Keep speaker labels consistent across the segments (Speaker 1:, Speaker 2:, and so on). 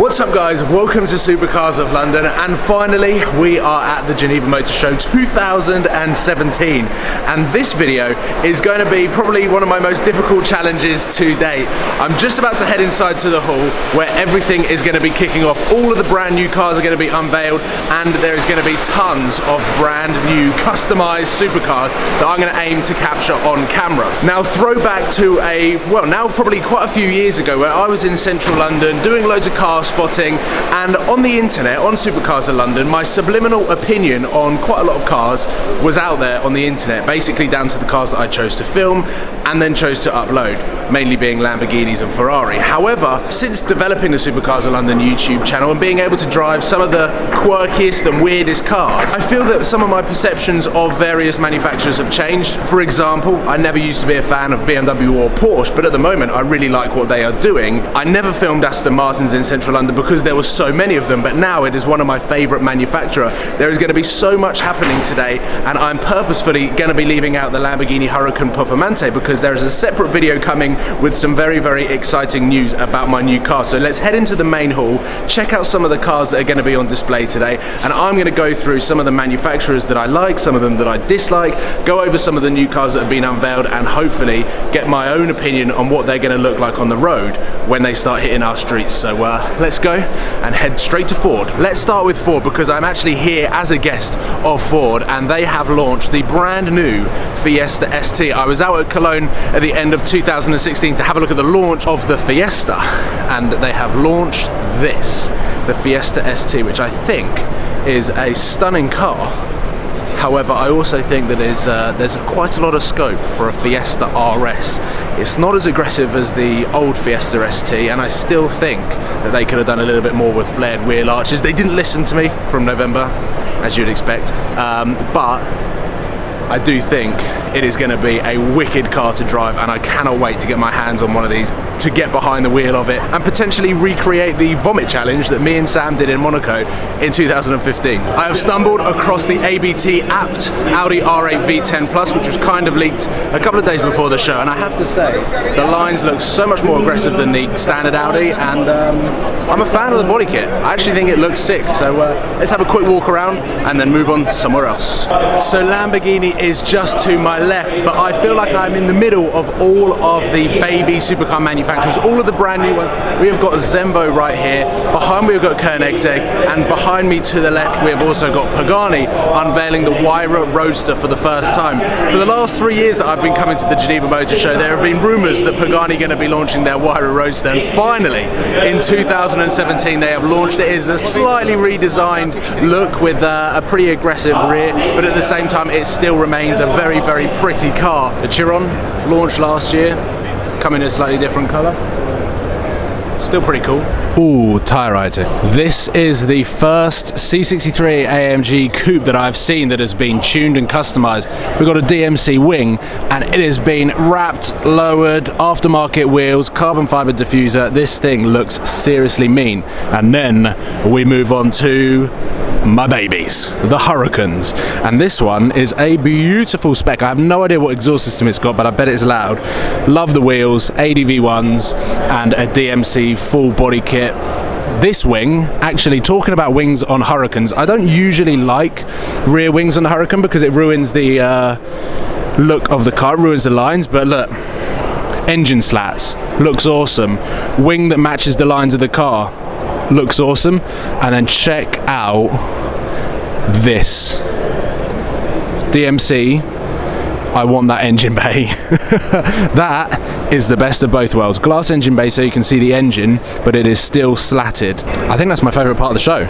Speaker 1: What's up guys, welcome to Supercars of London, and finally we are at the Geneva Motor Show 2017, and this video is going to be probably one of my most difficult challenges to date. I'm just about to head inside to the hall where everything is going to be kicking off. All of the brand new cars are going to be unveiled, and there is going to be tons of brand new customized supercars that I'm going to aim to capture on camera. Now throwback to now probably quite a few years ago, where I was in central London doing loads of car spotting, and on the internet, on Supercars of London, my subliminal opinion on quite a lot of cars was out there on the internet, basically down to the cars that I chose to film and then chose to upload, mainly being Lamborghinis and Ferrari. However, since developing the Supercars of London YouTube channel and being able to drive some of the quirkiest and weirdest cars, I feel that some of my perceptions of various manufacturers have changed. For example, I never used to be a fan of BMW or Porsche, but at the moment I really like what they are doing. I never filmed Aston Martins in central London because there were so many of them, but now it is one of my favourite manufacturers. There is going to be so much happening today, and I'm purposefully going to be leaving out the Lamborghini Huracan Performante because there is a separate video coming with some very, very exciting news about my new car. So let's head into the main hall, check out some of the cars that are going to be on display today, and I'm going to go through some of the manufacturers that I like, some of them that I dislike, go over some of the new cars that have been unveiled, and hopefully get my own opinion on what they're going to look like on the road when they start hitting our streets. So let's go and head straight to Ford. Let's start with Ford because I'm actually here as a guest of Ford, and they have launched the brand new Fiesta ST. I was out at Cologne at the end of 2016 to have a look at the launch of the Fiesta, and they have launched this, the Fiesta ST, which I think is a stunning car. However, I also think that there's quite a lot of scope for a Fiesta RS. It's not as aggressive as the old Fiesta ST, and I still think that they could have done a little bit more with flared wheel arches. They didn't listen to me from November, as you'd expect, but I do think it is going to be a wicked car to drive, and I cannot wait to get my hands on one of these, to get behind the wheel of it and potentially recreate the vomit challenge that me and Sam did in Monaco in 2015. I have stumbled across the ABT apt Audi R8 V10 Plus, which was kind of leaked a couple of days before the show, and I have to say the lines look so much more aggressive than the standard Audi, and I'm a fan of the body kit. I actually think it looks sick, so let's have a quick walk around and then move on somewhere else. So Lamborghini is just to my left, but I feel like I'm in the middle of all of the baby supercar manufacturers, all of the brand new ones. We have got Zenvo right here, behind me we've got Koenigsegg, and behind me to the left we have also got Pagani unveiling the Huayra Roadster for the first time. For the last 3 years that I've been coming to the Geneva Motor Show, there have been rumours that Pagani are going to be launching their Huayra Roadster, and finally in 2017 they have launched it. It is a slightly redesigned look with a pretty aggressive rear, but at the same time it still remains a very, very pretty car. The Chiron launched last year, coming in a slightly different colour. Still pretty cool. Ooh, tyre writing. This is the first C63 AMG coupe that I've seen that has been tuned and customised. We've got a DMC wing, and it has been wrapped, lowered, aftermarket wheels, carbon fibre diffuser. This thing looks seriously mean. And then we move on to my babies, the Huracans, and this one is a beautiful spec. I have no idea what exhaust system it's got, but I bet it's loud. Love the wheels, ADV ones, and a DMC full body kit. This wing, actually, talking about wings on Huracans, I don't usually like rear wings on the Huracan because it ruins the look of the car, it ruins the lines, but look, engine slats, looks awesome. Wing that matches the lines of the car, looks awesome. And then check out this DMC. I want that engine bay. That is the best of both worlds. Glass engine bay so you can see the engine, but it is still slatted. I think that's my favourite part of the show.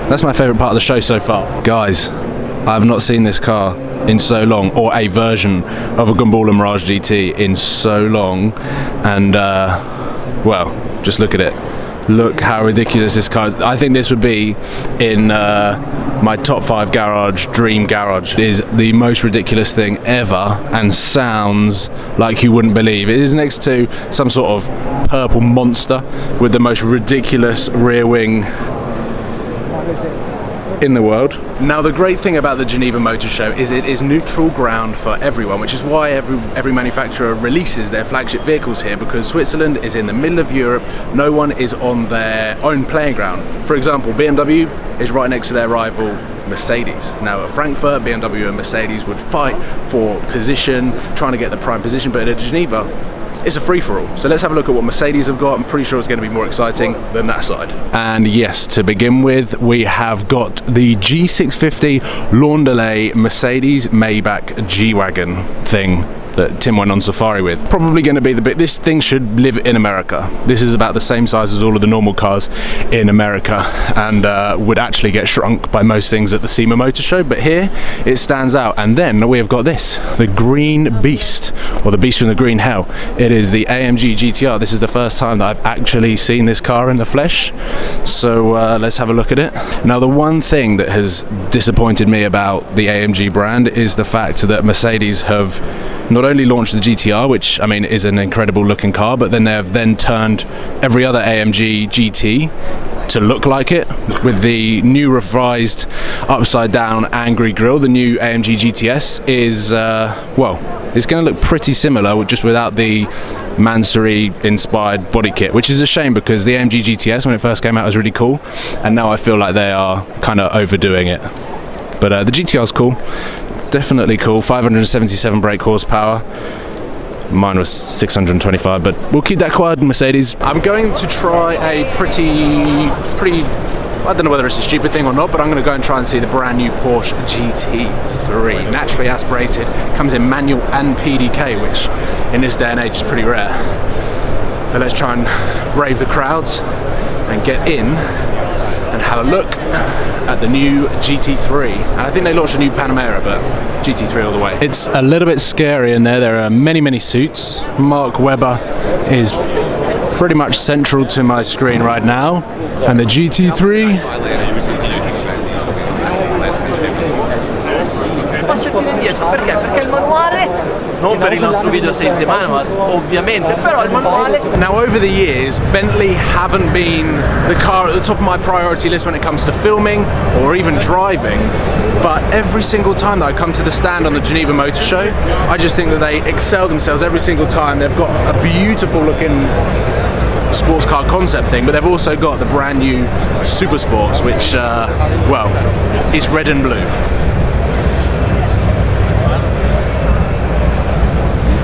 Speaker 1: That's my favourite part of the show so far. Guys, I have not seen this car in so long, or a version of a Gumball Mirage GT in so long, and well, just look at it. Look how ridiculous this car is. I think this would be in my top 5 garage, dream garage. It is the most ridiculous thing ever and sounds like you wouldn't believe. It is next to some sort of purple monster with the most ridiculous rear wing. in the world. Now the great thing about the Geneva Motor Show is it is neutral ground for everyone, which is why every manufacturer releases their flagship vehicles here, because Switzerland is in the middle of Europe. No one is on their own playing ground. For example, BMW is right next to their rival Mercedes. Now at Frankfurt, BMW and Mercedes would fight for position, trying to get the prime position, but at Geneva, it's a free-for-all. So let's have a look at what Mercedes have got. I'm pretty sure it's going to be more exciting than that side. And yes, to begin with, we have got the G650 Laundelay Mercedes Maybach G-Wagon thing that Tim went on safari with. Probably going to be the bit. This thing should live in America. This is about the same size as all of the normal cars in America, and would actually get shrunk by most things at the SEMA Motor Show, but here it stands out. And then we have got this, the Green Beast, or the Beast from the Green Hell. It is the AMG GTR. This is the first time that I've actually seen this car in the flesh, so let's have a look at it. Now the one thing that has disappointed me about the AMG brand is the fact that Mercedes have not only launched the GTR, which I mean is an incredible looking car, but then they have then turned every other AMG GT to look like it with the new revised upside down angry grille. The new AMG GTS is well, it's going to look pretty similar, just without the Mansory inspired body kit, which is a shame because the AMG GTS when it first came out was really cool, and now I feel like they are kind of overdoing it. But the GTR is cool. Definitely cool. 577 brake horsepower. Mine was 625, but we'll keep that quiet, Mercedes. I'm going to try a pretty, I don't know whether it's a stupid thing or not, but I'm going to go and try and see the brand new Porsche GT3. Naturally aspirated, comes in manual and PDK, which in this day and age is pretty rare. But let's try and brave the crowds and get in and have a look at the new GT3. And I think they launched a new Panamera, but GT3 all the way. It's a little bit scary in there. There are many suits. Mark Webber is pretty much central to my screen right now. And the GT3.
Speaker 2: Perché? Perché il manuale, non per il nostro video safety manuals, ovviamente, però il manuale.
Speaker 1: Now over the years, Bentley haven't been the car at the top of my priority list when it comes to filming or even driving, but every single time that I come to the stand on the Geneva Motor Show, I just think that they excel themselves every single time. They've got a beautiful looking sports car concept thing, but they've also got the brand new Super Sports, which, well, it's red and blue.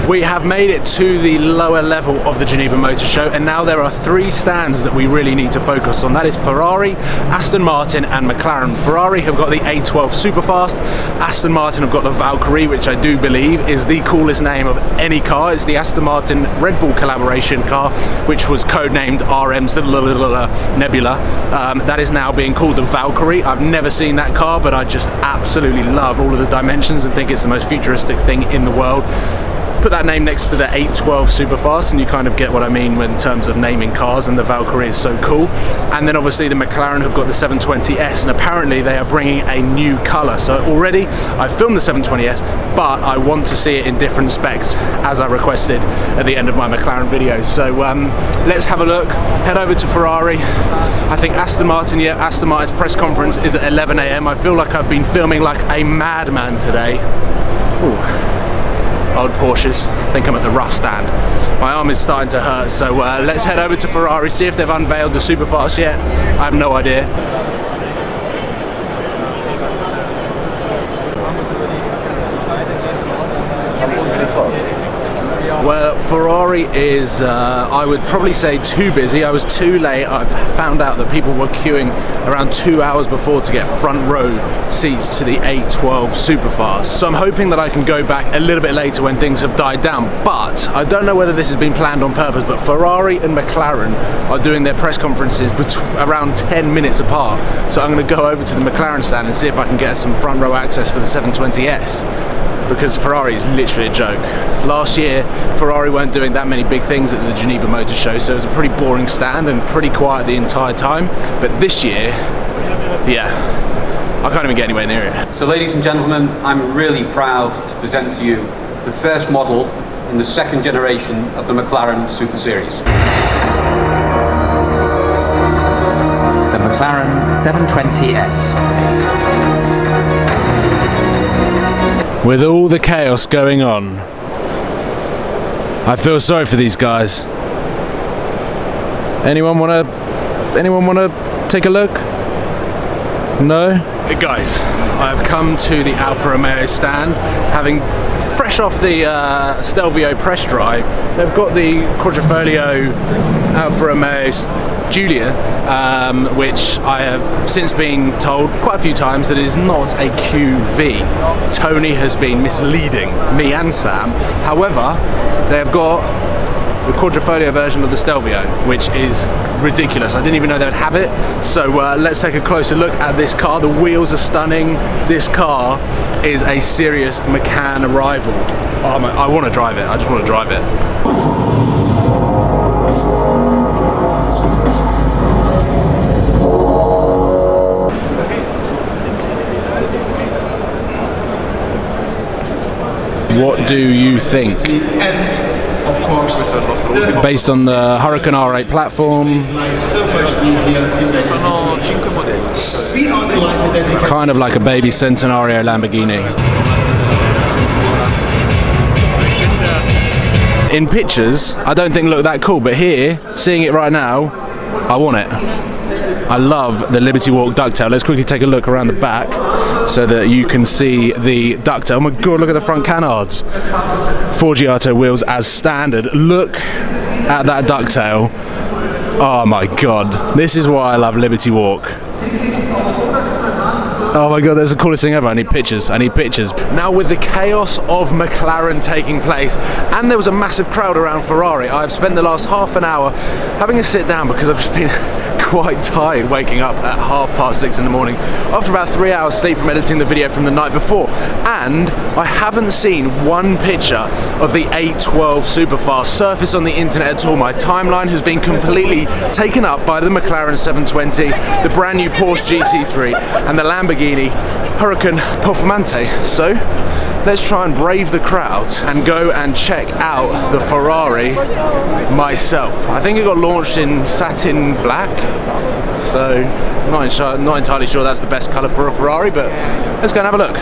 Speaker 1: We have made it to the lower level of the Geneva Motor Show, and now there are three stands that we really need to focus on. That is Ferrari, Aston Martin and McLaren. Ferrari have got the A12 Superfast, Aston Martin have got the Valkyrie, which I do believe is the coolest name of any car. It's the Aston Martin Red Bull collaboration car, which was codenamed RM's Nebula. That is now being called the Valkyrie. I've never seen that car, but I just absolutely love all of the dimensions and think it's the most futuristic thing in the world. Put that name next to the 812 Superfast and you kind of get what I mean in terms of naming cars, and the Valkyrie is so cool. And then obviously the McLaren have got the 720S, and apparently they are bringing a new colour. So already I've filmed the 720S, but I want to see it in different specs as I requested at the end of my McLaren videos. So let's have a look, head over to Ferrari. I think Aston Martin, yeah, Aston Martin's press conference is at 11 AM. I feel like I've been filming like a madman today. Ooh. Old Porsches. I think I'm at the rough stand. My arm is starting to hurt, so let's head over to Ferrari, see if they've unveiled the Superfast yet. I have no idea. Well, Ferrari is, I would probably say, too busy. I was too late. I've found out that people were queuing around 2 hours before to get front row seats to the 812 Superfast. So I'm hoping that I can go back a little bit later when things have died down. But I don't know whether this has been planned on purpose, but Ferrari and McLaren are doing their press conferences around 10 minutes apart. So I'm going to go over to the McLaren stand and see if I can get some front row access for the 720S. Because Ferrari is literally a joke. Last year, Ferrari weren't doing that many big things at the Geneva Motor Show, so it was a pretty boring stand and pretty quiet the entire time. But this year, yeah, I can't even get anywhere near it.
Speaker 3: So ladies and gentlemen, I'm really proud to present to you the first model in the second generation of the McLaren Super Series.
Speaker 4: the McLaren 720S.
Speaker 1: With all the chaos going on, I feel sorry for these guys. Anyone wanna take a look? No? Hey guys, I've come to the Alfa Romeo stand, having fresh off the Stelvio press drive. They've got the Quadrifoglio Alfa Romeo Giulia, which I have since been told quite a few times that it is not a QV. Tony has been misleading me and Sam. However, they've got the Quadrifoglio version of the Stelvio, which is ridiculous. I didn't even know they would have it. So let's take a closer look at this car. The wheels are stunning. This car is a serious McCann arrival. Oh, I want to drive it. I just want to drive it. What do you think? Based on the Huracan R8 platform, kind of like a baby Centenario Lamborghini. In pictures, I don't think it looked that cool, but here, seeing it right now, I want it. I love the Liberty Walk ducktail. Let's quickly take a look around the back so that you can see the ducktail. Oh my god, look at the front canards. Forgiato wheels as standard. Look at that ducktail. Oh my god. This is why I love Liberty Walk. Oh my god, that's the coolest thing ever. I need pictures. I need pictures. Now, with the chaos of McLaren taking place, and there was a massive crowd around Ferrari, I've spent the last half an hour having a sit down because I've just been quite tired waking up at 6:30 in the morning after about 3 hours sleep from editing the video from the night before. And I haven't seen one picture of the 812 Superfast surface on the internet at all. My timeline has been completely taken up by the McLaren 720, the brand new Porsche GT3, and the Lamborghini Huracan Performante. So let's try and brave the crowd and go and check out the Ferrari myself. I think it got launched in satin black, so not entirely sure that's the best colour for a Ferrari, but let's go and have a look.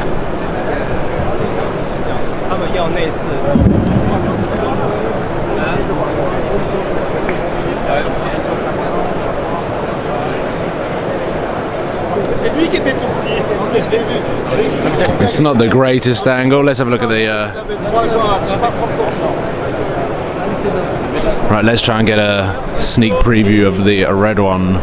Speaker 1: It's not the greatest angle. Let's have a look at the right, let's try and get a sneak preview of the red one.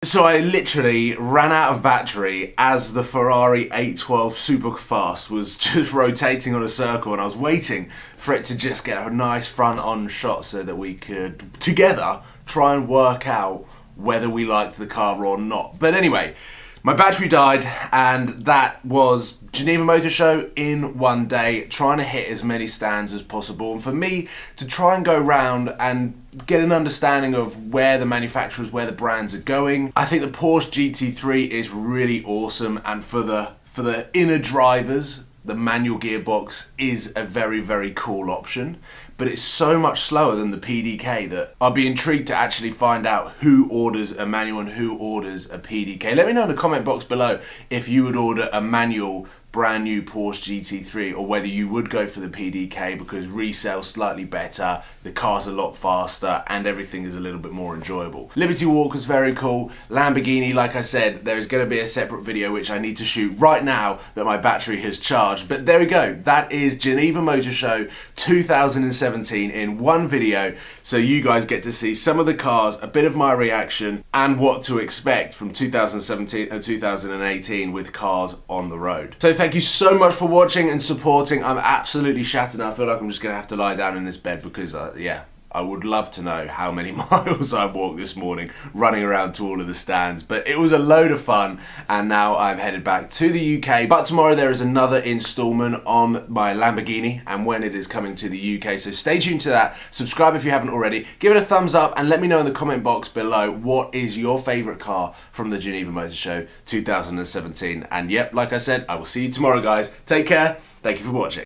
Speaker 1: So I literally ran out of battery as the Ferrari 812 Superfast was just rotating on a circle, and I was waiting for it to just get a nice front-on shot so that we could, together, try and work out whether we liked the car or not. But anyway, my battery died, and that was Geneva Motor Show in one day, trying to hit as many stands as possible. And for me to try and go round and get an understanding of where the manufacturers, where the brands are going, I think the Porsche GT3 is really awesome, and for the inner drivers, the manual gearbox is a very, very cool option, but it's so much slower than the PDK that I'll be intrigued to actually find out who orders a manual and who orders a PDK. Let me know in the comment box below if you would order a manual brand new Porsche GT3 or whether you would go for the PDK because resale's slightly better, the car's a lot faster, and everything is a little bit more enjoyable. Liberty Walk was very cool. Lamborghini, like I said, there's going to be a separate video which I need to shoot right now that my battery has charged. But there we go. That is Geneva Motor Show 2017 in one video, so you guys get to see some of the cars, a bit of my reaction, and what to expect from 2017 and 2018 with cars on the road. So thank you so much for watching and supporting. I'm absolutely shattered. I feel like I'm just going to have to lie down in this bed because, yeah, I would love to know how many miles I walked this morning running around to all of the stands, but it was a load of fun, and now I'm headed back to the UK. But tomorrow there is another installment on my Lamborghini and when it is coming to the UK, so stay tuned to that. Subscribe if you haven't already, give it a thumbs up, and let me know in the comment box below what is your favourite car from the Geneva Motor Show 2017. And yep, like I said, I will see you tomorrow, guys. Take care. Thank you for watching.